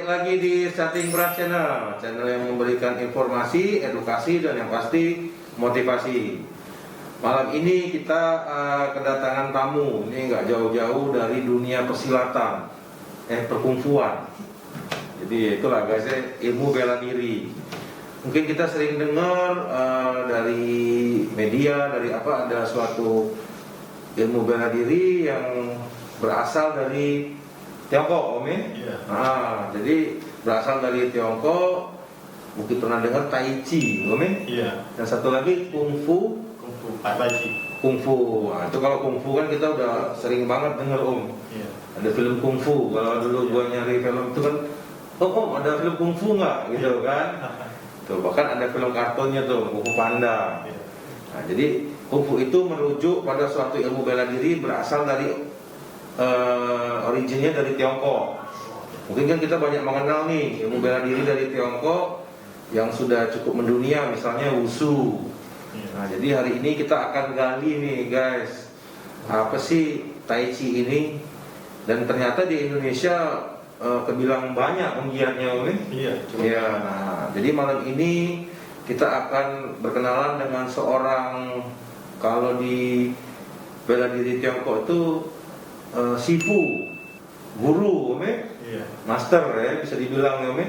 lagi di Starting Beras channel yang memberikan informasi, edukasi, dan yang pasti motivasi. Malam ini kita kedatangan tamu, ini nggak jauh-jauh dari dunia persilatan, perkungfuan. Jadi itulah guys, ilmu bela diri. Mungkin kita sering dengar dari media, dari apa, ada suatu ilmu bela diri yang berasal dari Tiongkok, Om ya? Iya. Nah, jadi berasal dari Tiongkok. Mungkin pernah dengar Tai Chi, Om ya? Iya. Dan satu lagi Kung Fu. Kungfu, Pabaji. Kung Fu. Nah, itu kalau Kung Fu kan kita udah sering banget dengar, Om. Iya. Ada film Kung Fu. Kalau dulu gua nyari film itu kan, Om ada film Kung Fu nggak? Gitu kan? Tuh, bahkan ada film kartunnya tuh, Kung Fu Panda. Iya. Nah, jadi Kung Fu itu merujuk pada suatu ilmu bela diri berasal dari originnya dari Tiongkok. Mungkin kan kita banyak mengenal nih ilmu bela diri dari Tiongkok yang sudah cukup mendunia, misalnya Wushu. Nah, jadi hari ini kita akan gali nih guys, apa sih Tai Chi ini? Dan ternyata di Indonesia kebilang banyak penggiatnya, Om. Iya. Ya, nah, jadi malam ini kita akan berkenalan dengan seorang, kalau di bela diri Tiongkok itu Sifu, guru, Om. Iya. Master ya, bisa dibilang ya, Om.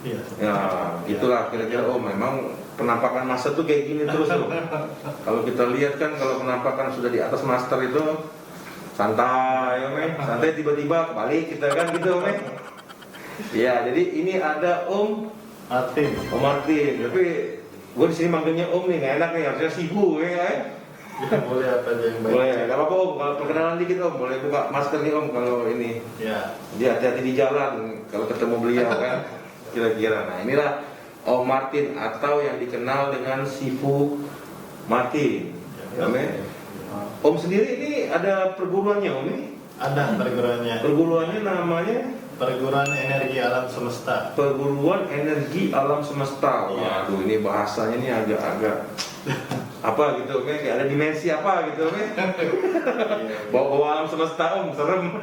Iya. Ya, gitulah kira-kira, Om. Memang penampakan master tuh kayak gini terus, Om. Kalau kita lihat kan, kalau penampakan sudah di atas master itu santai, Om. Santai, tiba-tiba kebalik kita kan gitu, Om. Ya, jadi ini ada Om Martin. Om Martin. Tapi gue di sini manggilnya Om nih, nggak enak nih, harusnya Sifu ya. Ya, boleh apa aja yang baik. Boleh, nggak apa-apa Om. Kalau perkenalan dikit Om, boleh buka masker nih Om kalau ini. Ya. Dia hati-hati di jalan kalau ketemu beliau kan. Kira-kira. Nah, inilah Om Martin atau yang dikenal dengan Sifu Martin. Ya. Om, Om sendiri ini ada perguruannya, Om ini? Ada perguruannya. Perguruannya namanya Perguruan Energi Alam Semesta. Perguruan Energi Alam Semesta. Iya. Waduh, ini bahasanya ini agak-agak apa gitu, Om? Kayak ada dimensi apa gitu, Om? Bawa-bawa alam semesta, Om, serem.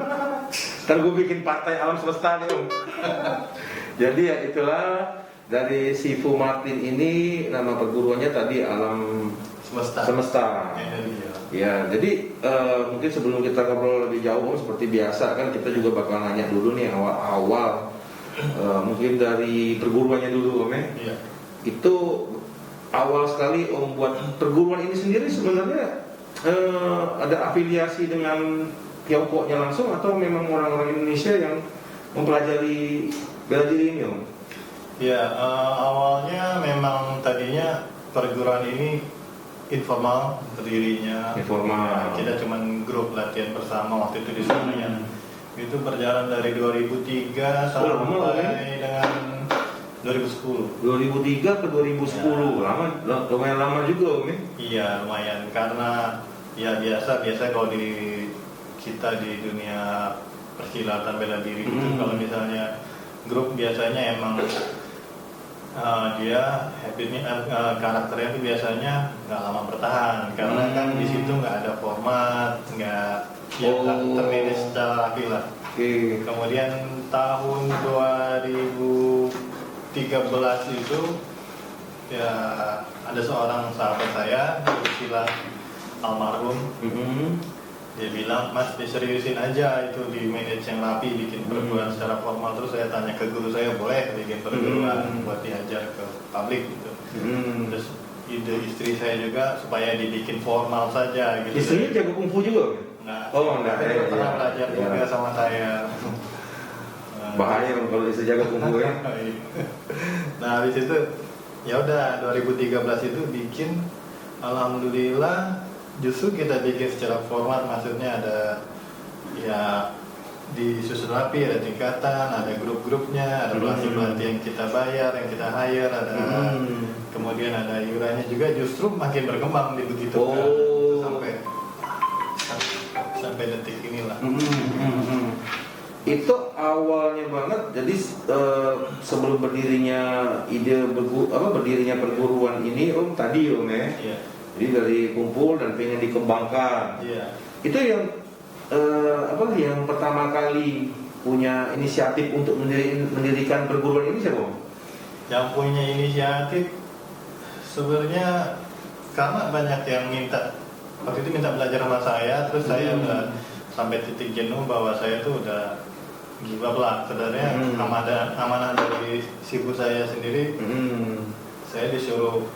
Ntar gue bikin partai alam semesta nih, Om. Jadi ya itulah, dari Sifu Martin ini nama perguruannya tadi Alam Semesta. Energi. Ya, jadi mungkin sebelum kita ngobrol lebih jauh, Om, seperti biasa kan kita juga bakal nanya dulu nih awal-awal, mungkin dari perguruannya dulu, Om ya. Iya. Itu awal sekali Om buat perguruan ini sendiri sebenarnya ada afiliasi dengan Tiongkoknya langsung atau memang orang-orang Indonesia yang mempelajari bela diri ini, Om? Ya, awalnya memang tadinya perguruan ini informal berdirinya. Informal. Kita cuman grup latihan bersama waktu itu di sana ya. Itu berjalan dari 2003 sampai dengan 2010. 2003 ke 2010, lama, lumayan lama juga, Om ya? Iya, lumayan karena ya biasa kalau di kita di dunia persilatan bela diri itu kalau misalnya grup biasanya emang dia habitnya karakternya itu biasanya nggak lama bertahan karena kan di situ nggak ada format, nggak termanage secara rapi lah. Kemudian tahun 2013 itu ya ada seorang sahabat saya, istilah almarhum, dia bilang, Mas diseriusin aja itu di manage yang rapi, bikin perguruan secara formal. Terus saya tanya ke guru saya, boleh bikin perguruan buat diajar ke publik gitu. Terus ide istri saya juga supaya dibikin formal saja gitu. Istrinya jago kungfu juga? Enggak. Oh enggak, Dia pernah belajar juga sama saya. Bahaya kalau istri jago kungfu ya. Nah habis itu ya udah 2013 itu bikin, alhamdulillah justru kita bikin secara format, maksudnya ada ya disusun rapi, ada tingkatan, ada grup-grupnya, ada pelatih-pelatih yang kita bayar, yang kita hire, ada kemudian ada iurannya juga, justru makin berkembang di begitu sampai detik inilah. Itu awalnya banget, jadi sebelum berdirinya berdirinya perguruan ini, Om, tadi Om ya. Iya. Jadi dari kumpul dan pengen dikembangkan. Iya. Itu yang yang pertama kali punya inisiatif untuk mendirikan perguruan ini siapa Om? Yang punya inisiatif sebenarnya karena banyak yang minta, waktu itu minta belajar sama saya, terus saya udah sampai titik jenuh bahwa saya tuh udah give up lah. Sebenarnya amanah dari ibu saya sendiri, saya disuruh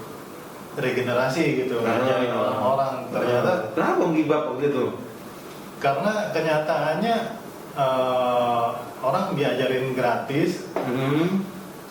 regenerasi gitu, ngajarin orang-orang. Ternyata kenapa Om give up waktu itu? karena kenyataannya orang diajarin gratis,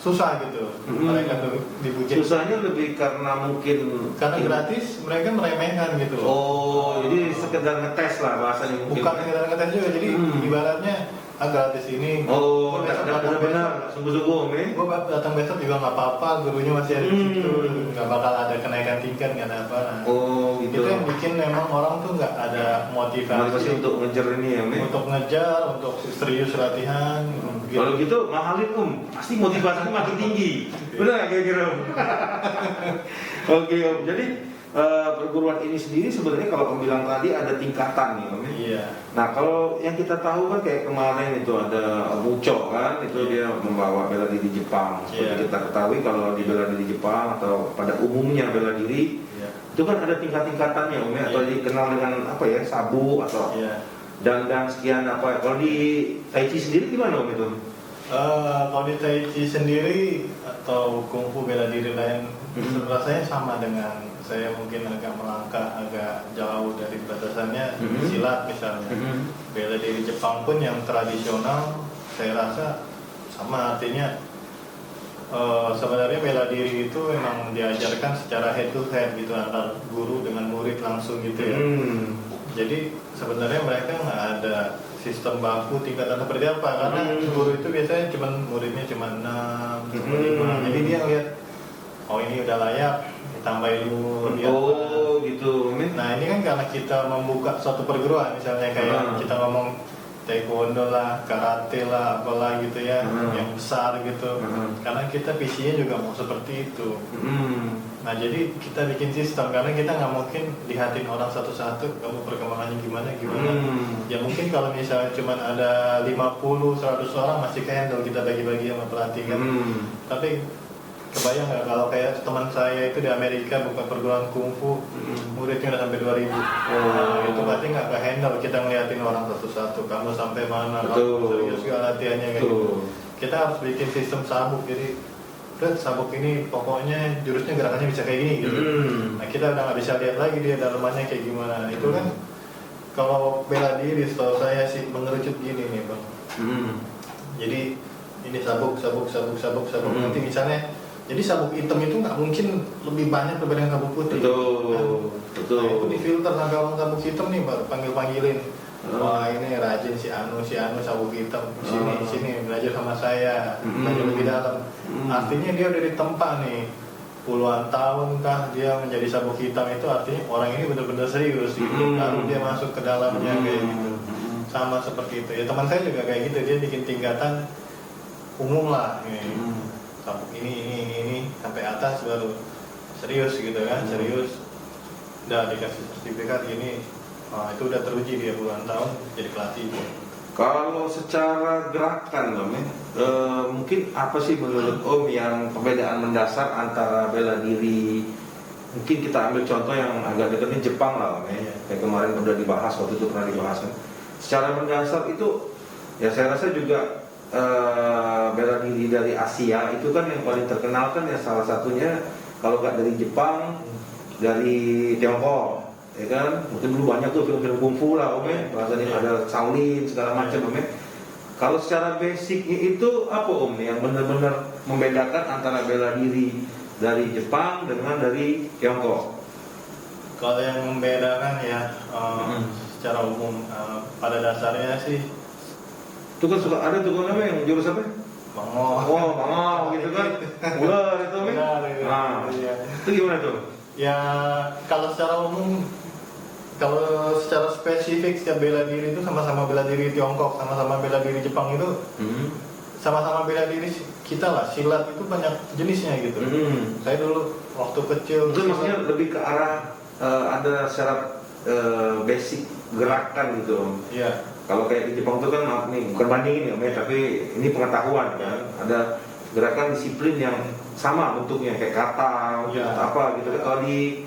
susah gitu. Mereka tuh dibujuk. Susahnya lebih karena mungkin Karena gratis mereka meremehkan gitu. Oh, jadi sekedar ngetes lah bahasanya mungkin. Bukan sekedar ngetes juga, jadi ibaratnya gratis ini. Oh, Gua besok datang benar-benar sungguh-sungguh Om ya? Gue datang besok juga nggak apa-apa, gurunya masih ada di situ, nggak bakal ada kenaikan tingkat, nggak ada apa. Nah, Oh, gitu. itu yang bikin memang orang tuh nggak ada Motivasi untuk ngejar ini ya, Om? untuk ngejar, untuk serius latihan. Gitu. Kalau gitu mahalin Om, pasti motivasinya makin tinggi. Benar nggak kira-kira Om? Oke Om, jadi perguruan ini sendiri sebenarnya kalau Om bilang tadi ada tingkatan nih Om. Iya. Nah kalau yang kita tahu kan kayak kemarin itu ada Muco kan, itu dia membawa bela diri Jepang. Seperti kita ketahui kalau di bela diri Jepang atau pada umumnya bela diri itu kan ada tingkat-tingkatannya Om ya, atau dikenal dengan apa ya, sabu atau dan sekian apa. Kalau di Tai Chi sendiri gimana Om itu? Kalau di Tai Chi sendiri atau kungfu bela diri lain, rasanya sama dengan saya, mungkin agak melangkah agak jauh dari batasannya. Silat misalnya, bela diri Jepang pun yang tradisional saya rasa sama, artinya sebenarnya bela diri itu memang diajarkan secara head to head gitu, antara guru dengan murid langsung gitu ya. Jadi sebenarnya mereka nggak ada sistem baku tingkatan seperti apa, karena guru itu biasanya muridnya cuma 6, 5. Jadi dia lihat, oh ini udah layak, ditambahin dulu. Oh gitu. Nah ini kan karena kita membuka suatu perguruan, misalnya kayak kita ngomong taekwondo lah, karate lah, apalah gitu ya, yang besar gitu. Karena kita visinya juga mau seperti itu. Nah jadi kita bikin sistem, karena kita nggak mungkin lihatin orang satu-satu, kamu perkembangannya gimana. Ya mungkin kalau misalnya cuma ada 50-100 orang masih handle, kita bagi-bagi sama pelatih kan. Tapi kebayang nggak kalau kayak teman saya itu di Amerika buka perguruan kungfu, muridnya udah sampai 2000. Itu pasti nggak handle kita ngeliatin orang satu-satu, kamu sampai mana, kamu serius gak latihannya kayak gitu. Kita harus bikin sistem sabuk, jadi sabuk ini pokoknya jurusnya gerakannya bisa kayak gini gitu. Nah kita udah nggak bisa lihat lagi dia dalamannya kayak gimana. Itu kan kalau bela diri setahu saya sih mengerucut gini nih Bang. Jadi ini sabuk. Nanti misalnya, jadi sabuk hitam itu nggak mungkin lebih banyak daripada sabuk putih. Betul. Nah itu difilter sama kawan sabuk hitam nih, baru panggilin. Wah ini rajin si Anu sabuk hitam, sini belajar sama saya, belajar lebih dalam. Artinya dia udah ditempa nih puluhan tahun kah dia menjadi sabuk hitam, itu artinya orang ini benar-benar serius gitu. Baru dia masuk ke dalamnya kayak gitu. Sama seperti itu ya, teman saya juga kayak gitu, dia bikin tingkatan umum lah nih. Sabuk ini sampai atas baru serius gitu kan, serius. Udah dikasih sertifikat ini, itu udah teruji dia puluhan tahun jadi pelatih. Kalau secara gerakan Om ya, mungkin apa sih menurut Om yang perbedaan mendasar antara bela diri? Mungkin kita ambil contoh yang agak dekatnya Jepang lah Om ya, kayak kemarin udah dibahas, waktu itu pernah dibahas kan. Secara mendasar itu ya saya rasa juga bela diri dari Asia itu kan yang paling terkenal kan ya, salah satunya kalau nggak dari Jepang, dari Tiongkok. Ya kan, mungkin dulu banyak tuh film-film kungfu lah Om ya, bahasanya ada Shaolin segala macam Om ya. Kalau secara basicnya itu apa Om yang benar-benar membedakan antara bela diri dari Jepang dengan dari Tiongkok? Kalau yang membedakan ya secara umum pada dasarnya sih itu kan suka ada tuh apa yang jurus apa? Bangau gitu kan, ular itu Om ya. Nah, itu gimana tuh? Ya kalau secara umum, kalau secara spesifik setiap bela diri itu sama-sama bela diri Tiongkok, sama-sama bela diri Jepang itu sama-sama bela diri kita lah. Silat itu banyak jenisnya gitu. Saya dulu waktu kecil itu maksudnya lebih ke arah ada syarat basic gerakan gitu Om. Iya. Kalau kayak di Jepang itu kan, maaf nih, bukan bandingin ya, tapi ini pengetahuan kan. Ada gerakan disiplin yang sama bentuknya kayak kata, Ya. apa gitu kan. Kalau di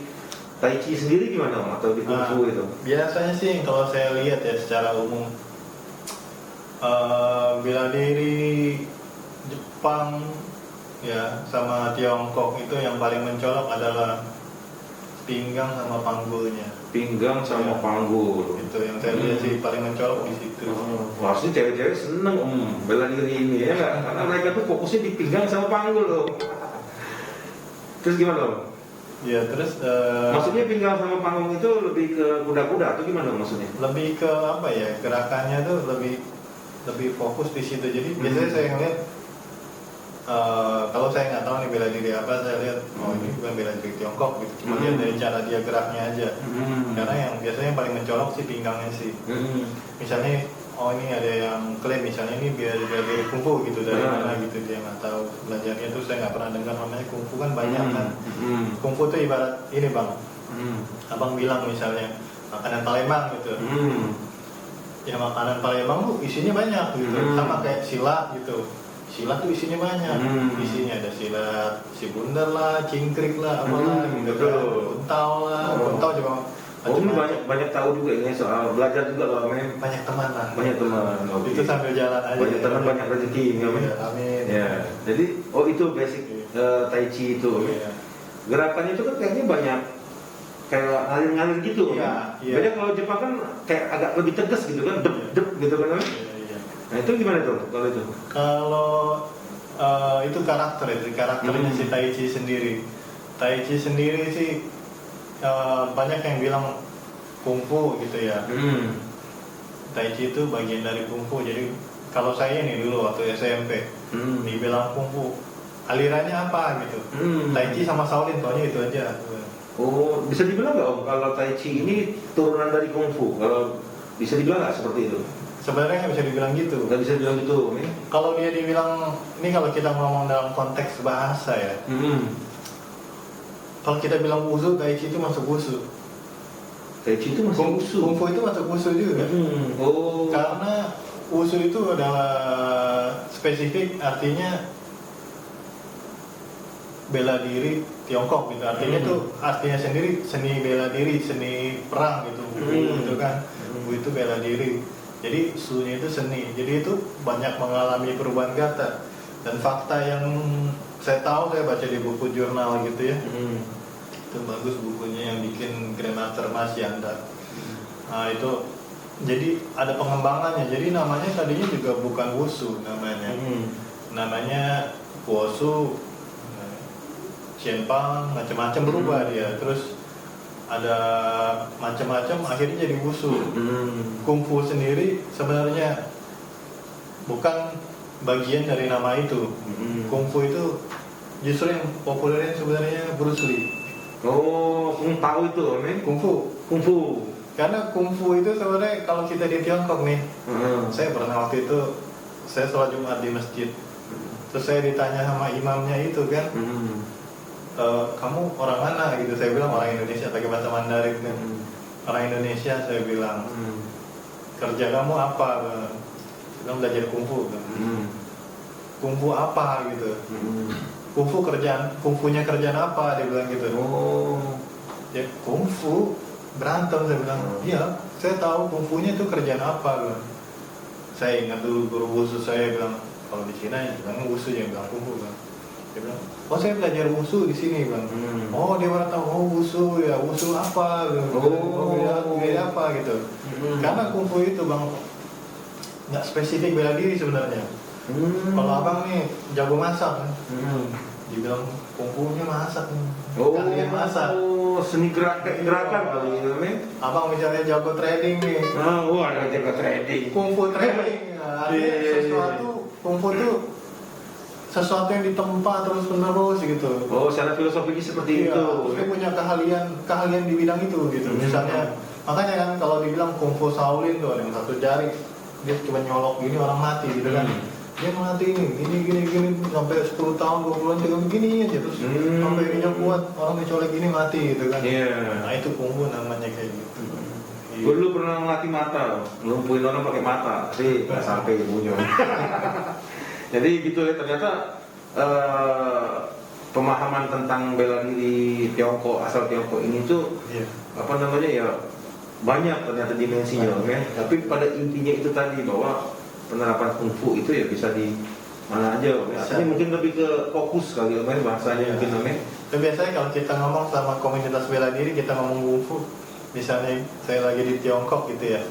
Tai Chi sendiri gimana Om? Atau di Kung Fu itu? Biasanya sih kalau saya lihat ya secara umum bela diri Jepang ya sama Tiongkok itu yang paling mencolok adalah pinggang sama panggulnya. Pinggang sama Ya. panggul. Itu yang saya lihat sih paling mencolok di situ. Wah, pasti cewek-cewek seneng bela diri ini ya nggak? Karena mereka tuh fokusnya di pinggang sama panggul loh. Terus gimana Om? Ya terus Maksudnya pinggang sama panggung itu lebih ke kuda-kuda atau gimana maksudnya? lebih ke apa ya, gerakannya tuh lebih fokus di situ. Jadi biasanya saya ngeliat kalau saya nggak tahu nih bela diri apa, saya lihat ini bukan bela diri Tiongkok gitu, cuma lihat dari cara dia geraknya aja. Karena yang biasanya paling mencolok sih pinggangnya sih. Misalnya ini ada yang klaim misalnya ini bela diri kungfu gitu, dari mana gitu, dia nggak tahu belajarnya tuh, saya nggak pernah dengar namanya kungfu kan banyak kan. Kungfu tuh ibarat ini bang, abang bilang misalnya makanan Palembang gitu. Ya makanan Palembang tuh isinya banyak gitu, sama kayak silat gitu. Silat tuh isinya banyak, isinya ada silat si bundar lah, cingkrik lah, apalah gitu, kuntau lah, kuntau juga. Oh, ini banyak tahu juga ini soal belajar juga loh, men. Banyak teman lah. Banyak teman. Itu sambil jalan aja. Banyak teman, banyak rezeki, ya, men. Ya, amin. Ya, jadi itu basic Tai Chi itu. Iya. Gerakannya itu kan kayaknya banyak kayak ngalir-ngalir gitu. Iya, iya. Beda kalau Jepang kan kayak agak lebih tegas gitu kan, dep gitu kan. Iya. Nah itu gimana tuh kalau itu? Kalau itu karakternya si Tai Chi sendiri. Tai Chi sendiri sih banyak yang bilang kungfu gitu ya. Tai Chi itu bagian dari kungfu. Jadi kalau saya nih dulu waktu SMP dibilang kungfu, alirannya apa gitu? Tai Chi sama Shaolin, pokoknya itu aja. Oh, bisa dibilang nggak Om kalau Tai Chi ini turunan dari Kung Fu? Kalau bisa dibilang nggak seperti itu? Sebenarnya nggak bisa dibilang gitu. Nggak bisa dibilang gitu, nih. Kalau dia dibilang, ini kalau kita ngomong dalam konteks bahasa ya. Kalau kita bilang wushu, Tai Chi itu masuk wushu. Tai Chi itu masih wushu. Kung Fu itu masuk wushu juga. Oh. Karena wushu itu adalah spesifik, artinya bela diri Tiongkok gitu. Artinya tuh artinya sendiri seni bela diri, seni perang gitu. Gitu kan. Itu bela diri. Jadi sunya itu seni. Jadi itu banyak mengalami perubahan kata. Dan fakta yang saya tahu, saya baca di buku jurnal gitu ya. Itu bagus bukunya yang bikin Grandmaster Mas Yanda. Nah itu jadi ada pengembangannya. Jadi namanya tadinya juga bukan wushu namanya. Namanya wushu, Qianpang, macam-macam berubah dia. Terus ada macam-macam akhirnya jadi wushu. Kungfu sendiri sebenarnya bukan bagian dari nama itu. Kungfu itu justru yang populernya sebenarnya Bruce Lee. Oh, Kung tahu itu, men. Kungfu. Kungfu. Karena kungfu itu sebenarnya kalau kita di Tiongkok nih, saya pernah waktu itu saya sholat Jumat di masjid. Terus saya ditanya sama imamnya itu kan, kamu orang mana gitu? Saya bilang orang Indonesia, pakai bahasa Mandarin kan. Orang Indonesia, saya bilang. Kerja kamu apa? Bilang belajar kungfu kan. Kungfu apa gitu? Kungfu kungfunya kerjaan apa? Dia bilang gitu. Oh. Ya kungfu berantem, saya bilang. Iya, saya tahu kungfunya itu kerjaan apa kan. Saya ingat dulu guru wushu saya bilang, kalau di Cina ya bilang wushu, yang bilang kungfu kan. Dia bilang, oh saya belajar wushu di sini bang. Oh dia baru tahu, oh wushu ya, wushu apa? Gaya apa gitu. Karena kungfu itu bang nggak spesifik bela diri sebenarnya. Kalau abang nih jago masak kan, dibilang kungfunya masak, kalian masak. Oh, seni gerakan kali itu, men. Abang misalnya jago trading nih. Ada jago trading. Kungfu trading, artinya sesuatu kungfu itu sesuatu yang ditempa terus menerus gitu. Oh, secara filosofinya seperti Iya, itu. dia punya keahlian di bidang itu gitu. Misalnya, makanya kan kalau dibilang kungfu Shaolin tuh ada yang satu jari, dia cuma nyolok gini orang mati gitu kan. Dia dia melatih gini sampai 10 tahun 20 tahun begini aja terus sampai ininya kuat, orang dicolek gini mati gitu kan. Nah itu kungfu namanya kayak gitu. Gue dulu pernah ngelatih mata, ngelumpuhin orang pakai mata, tapi nggak sampai ibunya. Jadi gitu ya, ternyata pemahaman tentang bela diri Tiongkok, asal Tiongkok ini tuh apa namanya ya, banyak ternyata dimensinya ya. Tapi pada intinya itu tadi, bahwa penerapan kungfu itu ya bisa di mana aja. Ini mungkin lebih ke fokus kali ya, bahasanya mungkin namanya. Itu biasanya kalau kita ngomong sama komunitas bela diri, kita ngomong kungfu, misalnya saya lagi di Tiongkok gitu ya,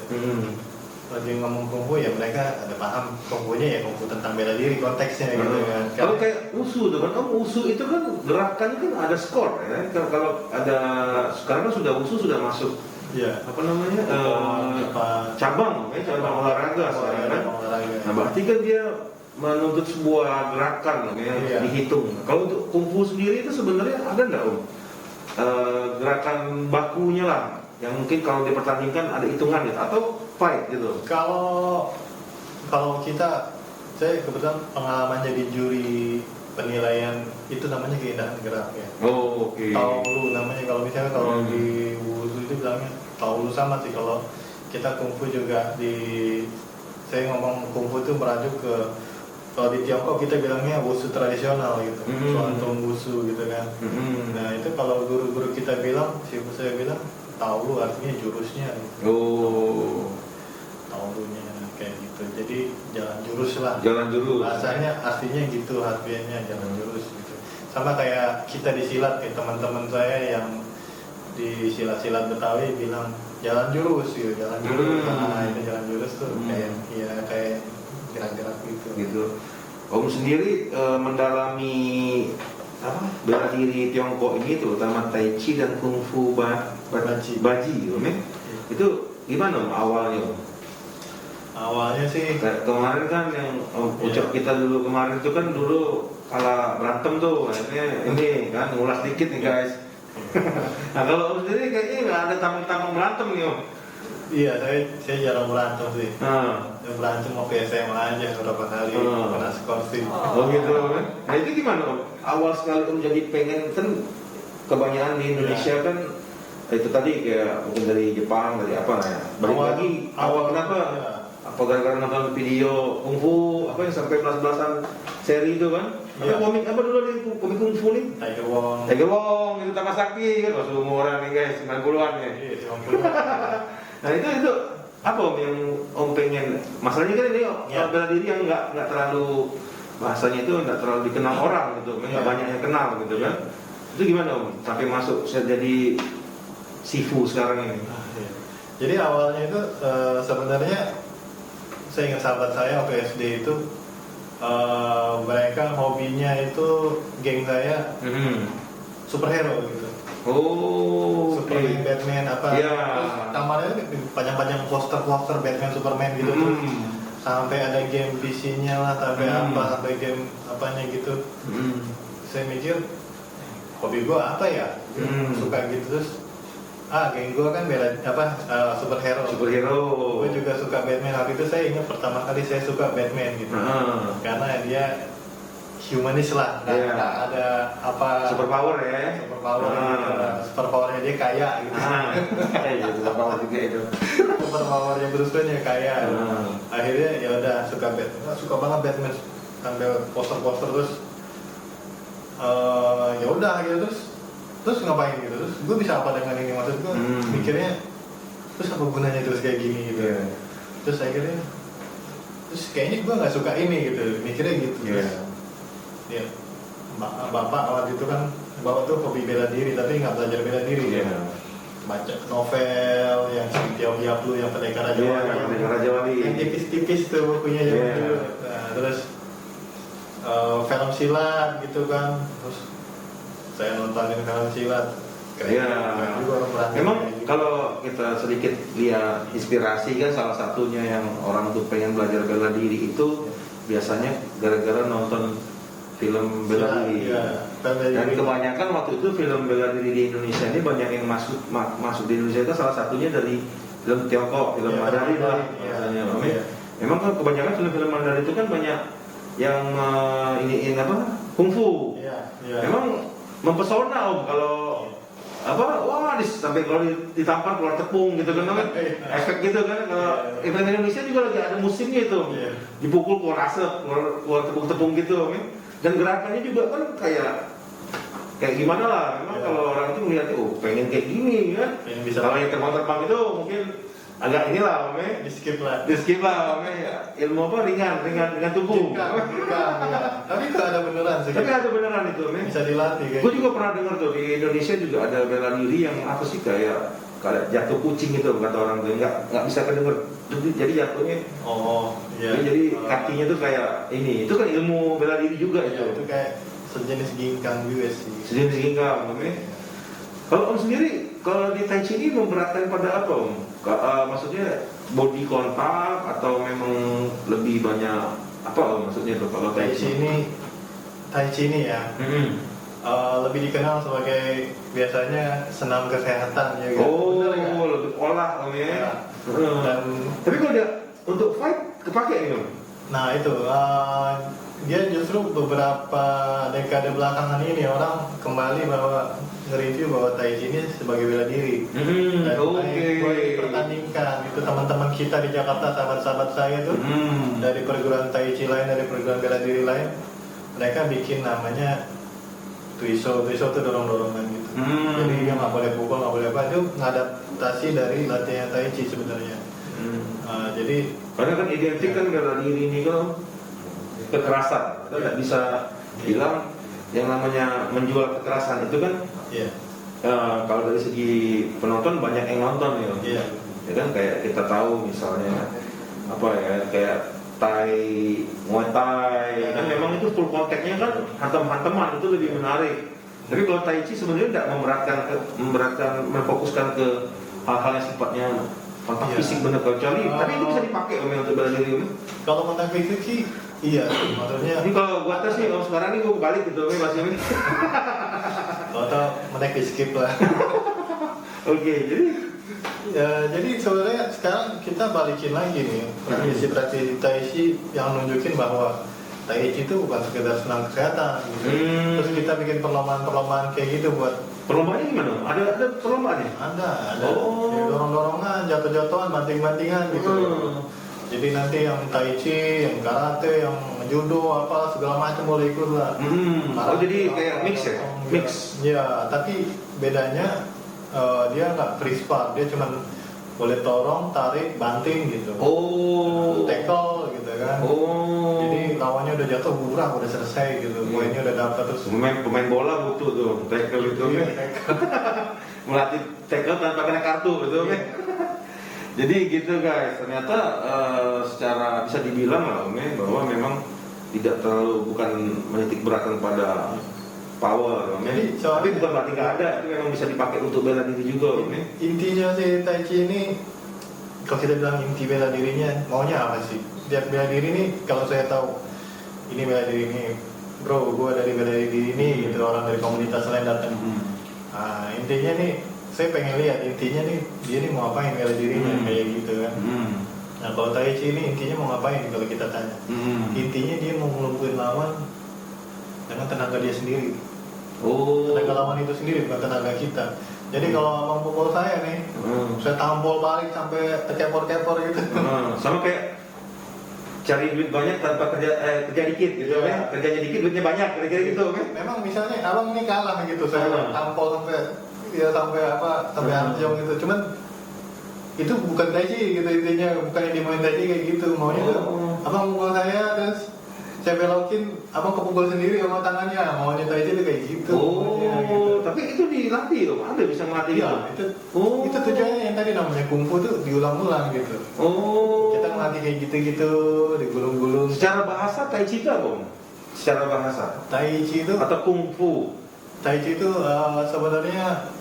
lagi ngomong kungfu ya mereka ada paham kungfunya ya, kungfu tentang bela diri konteksnya gitu kan. Kalau kayak wusu tuh kan, wusu itu kan gerakan kan ada skor ya. Kalau ada sekarang kan sudah wusu sudah masuk apa namanya cabang olahraga sekarang kan. Nah berarti kan dia menuntut sebuah gerakan ya, dihitung. Kalau untuk kungfu sendiri itu sebenarnya ada nggak gerakan bakunya lah, yang mungkin kalau dipertandingkan ada hitungan gitu, atau fight gitu? Kalau kita, saya kebetulan pengalaman jadi juri penilaian itu namanya keindahan gerak ya. Oke. Taolu namanya, kalau misalnya kalau di wusu itu bilangnya taolu, sama sih kalau kita kungfu juga saya ngomong kungfu itu merujuk ke, kalau di Tiongkok kita bilangnya wusu tradisional gitu, suantong wusu gitu kan. Nah itu kalau guru-guru kita bilang, saya bilang taolu artinya jurusnya gitu. Taolunya kayak gitu, jadi jalan jurus lah. Jalan jurus. Bahasanya artinya gitu, harfiahnya jalan jurus gitu. Sama kayak kita di silat nih, teman-teman saya yang di silat-silat Betawi bilang jalan jurus gitu, jalan jurus. Nah itu jalan jurus tuh kayak gerak-gerak gitu. Om sendiri mendalami bela diri Tiongkok ini, terutama Tai Chi dan Kungfu Baji, Om ya? Itu gimana Om awalnya Om? Awalnya sih kemarin kan yang ucap kita dulu kemarin itu kan dulu kalah berantem tuh, akhirnya ini kan ngulas dikit nih guys. Nah kalau Om sendiri kayaknya nggak ada tampang-tampang berantem nih Om. Iya, saya jarang berantem sih. Berantem mau ke SMA aja beberapa kali, kena skor sih. Oh gitu kan? Nah itu gimana Om? Awal sekali Om jadi pengen, kan kebanyakan di Indonesia kan itu tadi kayak mungkin dari Jepang, dari apa lah ya. Balik lagi awal kenapa? Apa gara-gara nonton video kungfu apa yang sampai belas-belasan seri itu kan? Apa komik apa dulu nih, komik kungfu nih? Tiger Wong itu Tama Sakti kan, masuk umuran nih guys, 90-an ya. Iya, 90-an. Nah itu apa Om yang Om pengen? Masalahnya kan ini bela diri yang nggak terlalu, bahasanya itu nggak terlalu dikenal orang gitu, nggak banyak yang kenal gitu kan? Itu gimana Om? Sampai masuk jadi Sifu sekarang ini? Jadi awalnya itu sebenarnya saya ingat sahabat saya waktu SD itu mereka hobinya itu, geng saya superhero gitu. Superman, Batman apa? Terus kamarnya panjang-panjang poster Batman, Superman gitu tuh. Sampai ada game PC-nya lah, sampai game apanya gitu. Saya mikir hobi gua apa ya? Suka gitu terus. Geng gue kan superhero. Gue juga suka Batman. Waktu itu saya ingat pertama kali saya suka Batman gitu. Karena dia humanis lah, nggak ada apa. Superpower ya. Superpowernya dia kaya gitu. Superpower juga itu. Superpowernya Bruce Wayne ya kaya. Akhirnya ya udah suka Batman. Suka banget Batman. Sambil poster-poster terus. Ya udah gitu terus ngapain gitu, terus gue bisa apa dengan ini, maksud gue mikirnya terus apa gunanya terus kayak gini gitu. Terus akhirnya kayaknya gue nggak suka ini gitu, mikirnya gitu. Ya bapak waktu itu kan bapak tuh hobi bela diri tapi nggak belajar bela diri. Baca novel yang Tiong Yaplu, yang Pendekar Raja Wali, yang tipis-tipis tuh bukunya dulu. Nah, terus film silat gitu kan, terus saya nontonin film silat. Memang kalau kita sedikit lihat inspirasi kan, salah satunya yang orang tuh pengen belajar bela diri itu biasanya gara-gara nonton film bela diri. Dan kebanyakan waktu itu film bela diri di Indonesia ini banyak yang masuk di Indonesia itu salah satunya dari film Tiongkok, film Mandarin lah. Memang kan kebanyakan film-film Mandarin itu kan banyak yang iniin apa kungfu. Iya, iya. Memang mempesona Om kalau apa, wah sampai kalau ditampar keluar tepung gitu kan, efek gitu kan. Kalau event Indonesia juga lagi ada musimnya itu, dipukul keluar asap, keluar tepung-tepung gitu, dan gerakannya juga kan kayak gimana lah. Memang kalau orang itu melihatnya, oh pengen kayak gini kan. Kalau yang terbang-terbang itu mungkin agak inilah, di skip lah, ilmu apa ringan tubuh. Tapi itu ada beneran sih. Tapi ada beneran itu, bisa dilatih. Gue juga pernah dengar tuh di Indonesia juga ada bela diri yang apa sih kayak jatuh kucing gitu kata orang tuh, nggak bisa kedenger. Jadi jatuhnya. Oh iya. Jadi kakinya tuh kayak ini, itu kan ilmu bela diri juga itu. Itu kayak sejenis ginkang juga sih. Sejenis ginkang, Kalau Om sendiri, kalau di Tai Chi ini memberatkan pada apa Om? Maksudnya body kontak atau memang lebih banyak apa Om maksudnya tuh kalau Tai Chi? Tai Chi ini ya, lebih dikenal sebagai biasanya senam kesehatan ya. Oh, lebih olah Om ya. Dan tapi kalau dia untuk fight kepake nih Om? Nah itu dia justru beberapa dekade belakangan ini orang kembali nge-review bahwa Tai Chi ini sebagai bela diri. Dan mulai dipertandingkan itu teman-teman kita di Jakarta, sahabat-sahabat saya tuh dari perguruan Tai Chi lain, dari perguruan bela diri lain, mereka bikin namanya Tuiso itu dorong-dorongan gitu. Jadi dia nggak boleh pukul, nggak boleh apa, itu ngadaptasi dari latihan Tai Chi sebenarnya. Jadi karena kan identik kan bela diri ini kan kekerasan, kita nggak bisa bilang yang namanya menjual kekerasan itu kan. Kalau dari segi penonton banyak yang nonton ya, ya kan kayak kita tahu misalnya apa ya kayak Muay Thai kan memang itu full kontaknya kan hantam-hantaman, itu lebih menarik. Tapi kalau Tai Chi sebenarnya tidak memberatkan, memfokuskan ke hal-hal yang sifatnya kontak fisik benar kecuali, tapi itu bisa dipakai untuk bela diri. Kalau kontak fisik sih iya, maksudnya. Ini kalau gua tes sih, kalau sekarang ini gua balik gitu, masih ini. Kalau tau, menaik di skip lah. Oke, jadi sebenarnya sekarang kita balikin lagi nih praktisi Tai Chi yang nunjukin bahwa Tai Chi itu bukan sekedar senam kesehatan gitu. Terus kita bikin perlombaan kayak gitu buat. Perlombaannya gimana? Ada perlombaannya? Ada. Ya, dorong-dorongan, jatuh-jatuhan, banting-bantingan gitu. Jadi nanti yang Tai Chi, yang karate, yang judo, apa segala macam boleh ikut lah. Jadi kayak mix ya? Mix. Ya, tapi bedanya dia nggak free spar, dia cuma boleh torong, tarik, banting gitu. Tackle gitu kan. Jadi lawannya udah jatuh burak, udah selesai gitu. Poinnya udah dapat terus. Pemain bola butuh tuh tackle itu. Melatih tackle tanpa kena kartu gitu. Jadi gitu guys, ternyata secara bisa dibilang lah bahwa memang tidak terlalu bukan menitik beratkan pada power, tapi bukan berarti nggak ada, itu memang bisa dipakai untuk bela diri juga. Intinya si Tai Chi ini, kalau kita bilang inti bela dirinya, maunya apa sih? Tiap bela diri ini, kalau saya tahu ini bela diri ini, bro, gue dari bela diri ini, gitu orang dari komunitas lain datang. Intinya nih, saya pengen lihat intinya nih dia nih mau ngapain bela dirinya kayak gitu kan. Nah kalau Tai Chi ini intinya mau ngapain kalau kita tanya? Intinya dia mau ngelumpuhin lawan dengan tenaga dia sendiri. Tenaga lawan itu sendiri bukan tenaga kita. Jadi kalau abang pukul saya nih, saya tampol balik sampai terkepor-kepor gitu. Sama kayak cari duit banyak tanpa kerja dikit gitu kan. Kerjanya dikit duitnya banyak kira-kira gitu kan. Memang misalnya abang ini kalah gitu, saya tampol sampai anjong gitu. Cuman itu bukan Tai Chi gitu intinya, bukan yang dimain Tai Chi kayak gitu. Maunya tuh abang pukul saya terus saya belokin, abang kepukul sendiri sama tangannya. Maunya Tai Chi itu kayak gitu. Gitu. Tapi itu dilatih loh, ada bisa melatih itu. Itu tujuannya yang tadi namanya kungfu tuh diulang-ulang gitu. Kita ngelatih kayak gitu-gitu, digulung-gulung. Secara bahasa Tai Chi itu apa? Secara bahasa Tai Chi itu atau kungfu? Tai Chi itu sebenarnya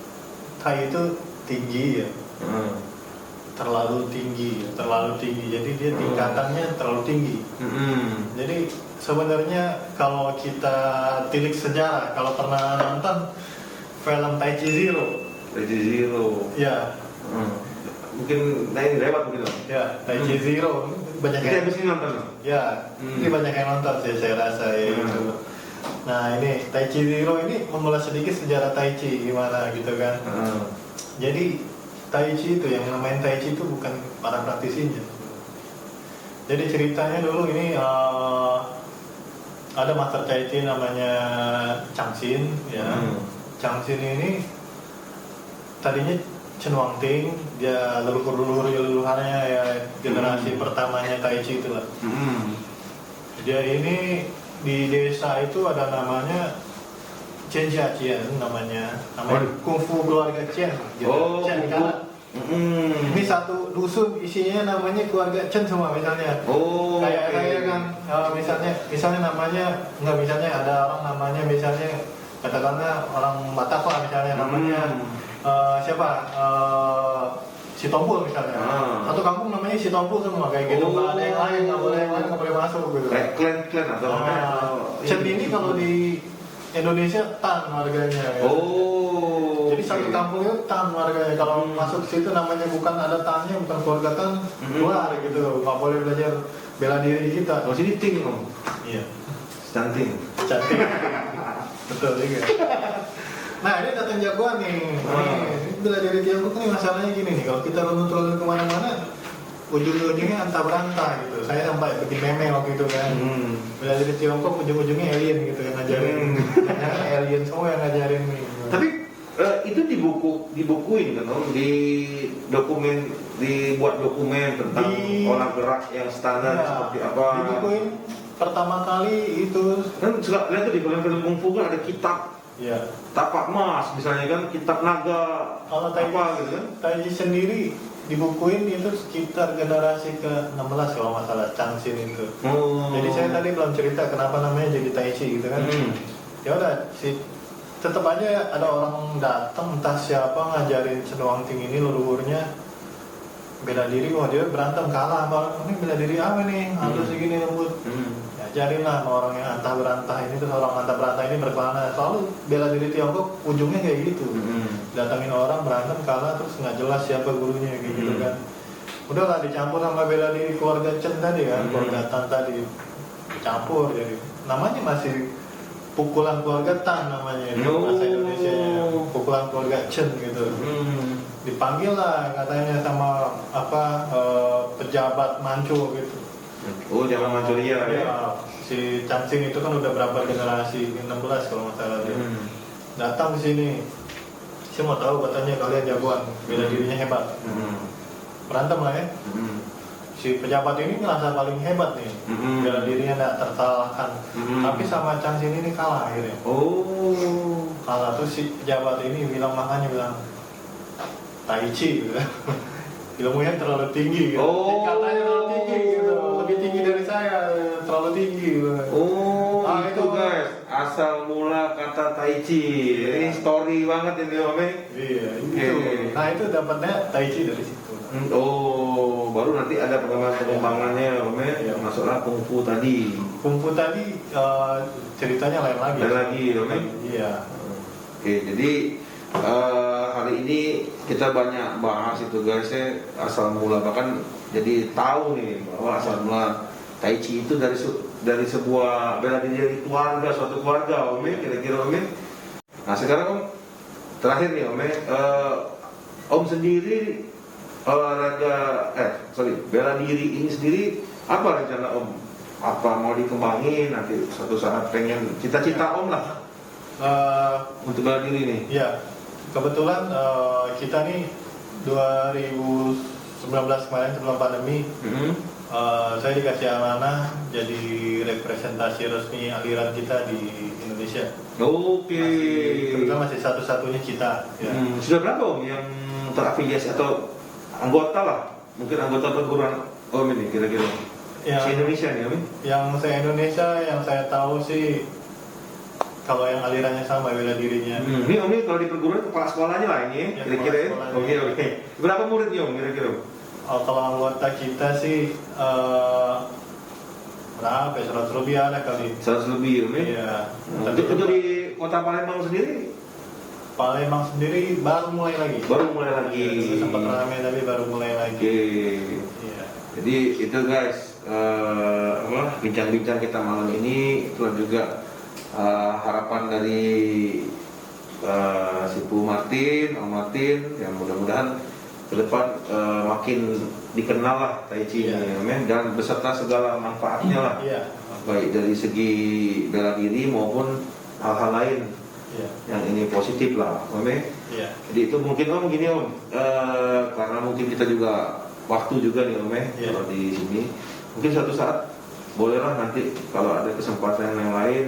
Tai itu tinggi ya. Terlalu tinggi. Jadi dia tingkatannya terlalu tinggi. Jadi sebenarnya kalau kita tilik sejarah, kalau pernah nonton film Tai Chi Zero. Tai Chi Zero. Ya. mungkin ini lewat mungkin Om. Ya, Tai Chi Zero banyak Kita yang habis ini nonton Om. ya, ini banyak yang nonton sih saya rasa ya gitu. Nah ini Tai Chi Zero ini mengulas sedikit sejarah Tai Chi gimana gitu kan. Jadi Tai Chi itu yang main Tai Chi itu bukan para praktisinya. Jadi ceritanya dulu ini ada master Tai Chi namanya Chang Xin ya. Chang Xin ini tadinya Chen Wangting, dia leluhurnya ya generasi pertamanya Tai Chi itulah. Dia ini di desa itu ada namanya Chen Xiaqian namanya kungfu keluarga Chen. Gitu. Chen karena ini satu dusun isinya namanya keluarga Chen semua misalnya. Kayak kan misalnya namanya nggak misalnya ada orang namanya misalnya katakanlah orang Bataklah misalnya namanya siapa si Tompul misalnya. Satu kampung namanya si Tompul semua kayak gitu. Nggak ada yang lain nggak boleh masuk gitu. Kayak klan atau Chen ini kalau di Indonesia Tan warganya. Ya. Jadi satu kampung itu Tan warganya. Kalau masuk situ namanya bukan ada Tannya, bukan keluarga Tan, keluar gitu. Nggak boleh belajar bela diri kita. Kalau sini Ting Om. Iya. Cantik. Betul juga. Nah ini datang jagoan nih. Ini bela diri Tiongkok nih masalahnya gini nih. Kalau kita runut kemana-mana, ujung-ujungnya antah berantah gitu. Saya sampai bikin meme waktu itu kan. Bela diri Tiongkok ujung-ujungnya alien gitu yang ngajarin. Alien semua yang ngajarin nih. Tapi itu dibukuin kan Om, dibuat dokumen tentang olah gerak yang standar seperti apa. Dibukuin pertama kali itu kan suka lihat tuh di film-film kungfu kan ada kitab. Ya. Tapak emas misalnya kan, kitab naga. Kalau Tai gitu kan. Tai Chi sendiri dibukuin itu sekitar generasi ke-16 kalau masalah Chang Xin itu. Jadi saya tadi belum cerita kenapa namanya jadi Tai Chi gitu kan. Ya udah tetap aja ada orang datang entah siapa ngajarin Chen Wangting ini leluhurnya bela diri. Wah dia berantem kalah ini bela diri apa nih halus segini lembut. Ajarin lah sama orang yang antah berantah ini, terus orang antah berantah ini berkelana selalu bela diri Tiongkok ujungnya kayak gitu. Datangin orang berantem kalah terus nggak jelas siapa gurunya kayak gitu kan. Udahlah dicampur sama bela diri keluarga Chen tadi kan, keluarga Tan tadi dicampur jadi namanya masih pukulan keluarga Tan namanya di bahasa Indonesia pukulan keluarga Chen gitu. Dipanggil lah katanya sama pejabat Manchu gitu. Jangan Manchuria ya. Si Chang Xin itu kan udah berapa generasi 16 kalau nggak salah dia. Datang ke sini. Saya mau tahu katanya kalian jagoan, bela dirinya hebat. Berantem lah ya. Si pejabat ini ngerasa paling hebat nih. Bela dirinya nggak terkalahkan. Tapi sama Chang Xin ini kalah akhirnya. Kalah tuh si pejabat ini makanya bilang Tai Chi gitu. Ilmunya terlalu tinggi gitu. Katanya terlalu tinggi gitu. Lebih tinggi dari saya, terlalu tinggi gitu. Itu guys, asal mula kata Tai Chi. Ini story banget ini Om. Iya, itu. Nah, itu dapatnya Tai Chi dari situ. Baru nanti ada pengembangannya Om. Masuklah kungfu tadi. Kungfu tadi ceritanya lain lagi. Lain lagi Om. Iya. Jadi hari ini kita banyak bahas itu guys asal mula, bahkan jadi tahu nih bahwa asal mula Tai Chi itu dari sebuah bela diri dari keluarga, suatu keluarga Om, kira-kira Om. Nah sekarang Om, terakhir nih Om, Om sendiri bela diri ini sendiri apa rencana Om? Apa mau dikembangin nanti suatu saat pengen cita-cita Om lah untuk bela diri nih? Iya. Kebetulan kita nih 2019 kemarin sebelum pandemi saya dikasih amanah jadi representasi resmi aliran kita di Indonesia. Kebetulan masih satu-satunya kita ya. Sudah berapa Om yang terafiliasi atau anggota lah? Mungkin anggota perguruan Om ini kira-kira Indonesia nih Om? Yang Indonesia yang saya tahu sih kalau yang alirannya sama bela dirinya. Ini Om kalau di perguruan kepala sekolahnya lah ini kira-kira. Oke. Berapa muridnya Om kira-kira? Kalau anggota kita sih berapa? 100 lebih ada kali. 100 lebih Om. Iya. Untuk di Kota Palembang sendiri Palembang sendiri baru mulai lagi. Baru mulai lagi. Sempat ramai tapi baru mulai lagi. Oke. Iya. Jadi itu guys, bincang-bincang kita malam ini itu juga harapan dari si Bu Martin, Om Martin, yang mudah-mudahan ke depan makin dikenal lah Tai Chi ini, men, dan beserta segala manfaatnya lah, baik dari segi bela diri maupun hal-hal lain yang ini positif lah, Om. Jadi itu mungkin Om gini Om, karena mungkin kita juga waktu juga nih Om, kalau di sini mungkin suatu saat bolehlah nanti kalau ada kesempatan yang lain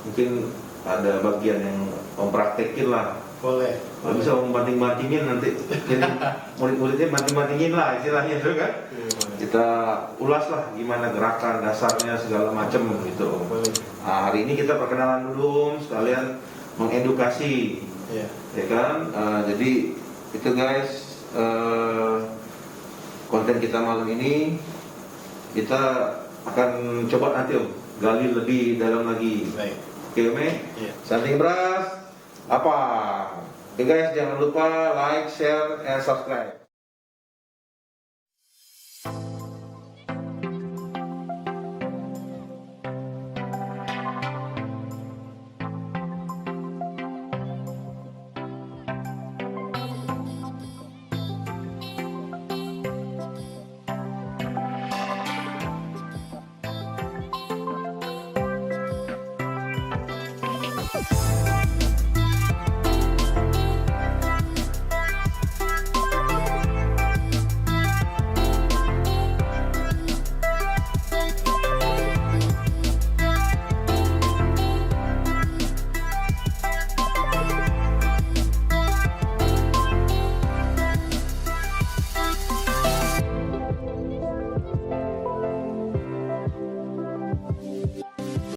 mungkin ada bagian yang Om praktekin lah. Boleh. Kalau bisa Om banting-bantingin nanti, jadi murid-muridnya banting-bantingin lah istilahnya itu kan. Kita ulas lah gimana gerakan dasarnya segala macam gitu. Nah, hari ini kita perkenalan dulu sekalian mengedukasi, ya kan. Jadi itu guys, konten kita malam ini kita akan coba nanti Om gali lebih dalam lagi. Oke Om, Santing Beras apa? Oke guys, jangan lupa like, share, and subscribe.